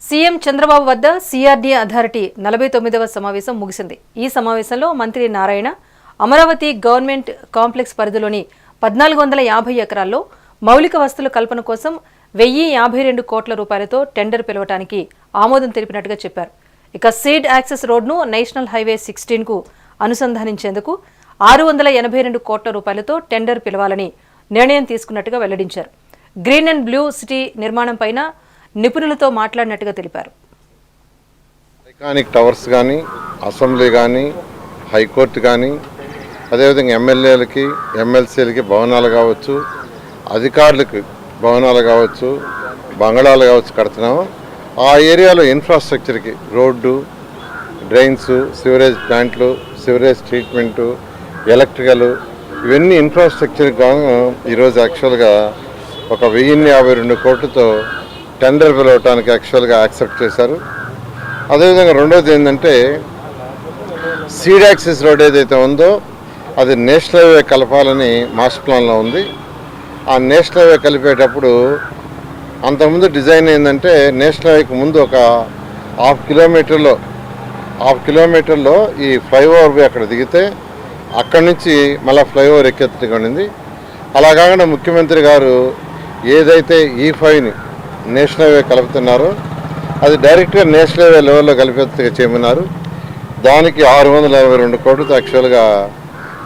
CM Chandrababu వద్ద CRD authority 49వ సమావేశం ముగిసింది. ఈ సమావేశంలో మంత్రి నారాయణ అమరావతి గవర్నమెంట్ కాంప్లెక్స్ పరిధిలోని 1450 ఎకరాల్లో మౌలిక వసతుల కల్పన కోసం 1052 కోట్ల రూపాయలతో టెండర్ పిలవటానికి ఆమోదం తెలిపినట్టుగా చెప్పారు. ఇక సీడ్ యాక్సెస్ రోడ్ను నేషనల్ హైవే 16కు అనుసంధానించేందుకు 682 కోట్ల రూపాయలతో టెండర్ పిలవాలని నిర్ణయం తీసుకున్నట్టుగా వెల్లడించారు. గ్రీన్ అండ్ బ్లూ సిటీ నిర్మాణం పైన నిపుణులతో మాట్లాడినట్టుగా తెలిపారు. ఐకానిక్ టవర్స్ కానీ, అసెంబ్లీ కానీ, హైకోర్టు కానీ, అదేవిధంగా ఎమ్మెల్యేలకి, ఎమ్మెల్సీలకి భవనాలు కావచ్చు, అధికారులకు భవనాలు కావచ్చు, బంగళాలు కావచ్చు కడుతున్నాము. ఆ ఏరియాలో ఇన్ఫ్రాస్ట్రక్చర్కి రోడ్డు, డ్రైన్స్, సివరేజ్ ప్లాంట్లు, సివరేజ్ ట్రీట్మెంటు, ఎలక్ట్రికల్, ఇవన్నీ ఇన్ఫ్రాస్ట్రక్చర్కి ఈరోజు యాక్చువల్గా ఒక 1052 కోట్లతో టెండర్ పిలవటానికి యాక్చువల్గా యాక్సెప్ట్ చేశారు. అదేవిధంగా రెండోది ఏంటంటే సీడ్ యాక్సెస్ రోడ్ ఏదైతే ఉందో అది నేషనల్ హైవే కలపాలని మాస్టర్ ప్లాన్లో ఉంది. ఆ నేషనల్ హైవే కలిపేటప్పుడు అంతకుముందు డిజైన్ ఏంటంటే నేషనల్ హైవేకి ముందు ఒక హాఫ్ కిలోమీటర్లో ఈ ఫ్లైఓవర్ పోయి అక్కడ దిగితే అక్కడి నుంచి మళ్ళీ ఫ్లైఓవర్ ఎక్కెత్తుగా ఉండింది. అలా కాకుండా ముఖ్యమంత్రి గారు ఏదైతే E5ని నేషనల్ హైవే కలుపుతున్నారో అది డైరెక్ట్గా నేషనల్ హైవే లెవెల్లో కలిపేట్టుగా చేయమన్నారు. దానికి 682 కోట్లతో యాక్చువల్గా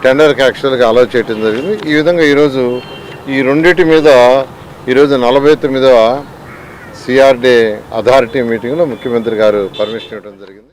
టెండర్కి యాక్చువల్గా అలౌ చేయడం జరిగింది. ఈ విధంగా ఈరోజు ఈ రెండింటి మీద ఈరోజు 49వ సిఆర్డీ అథారిటీ మీటింగ్లో ముఖ్యమంత్రి గారు పర్మిషన్ ఇవ్వడం జరిగింది.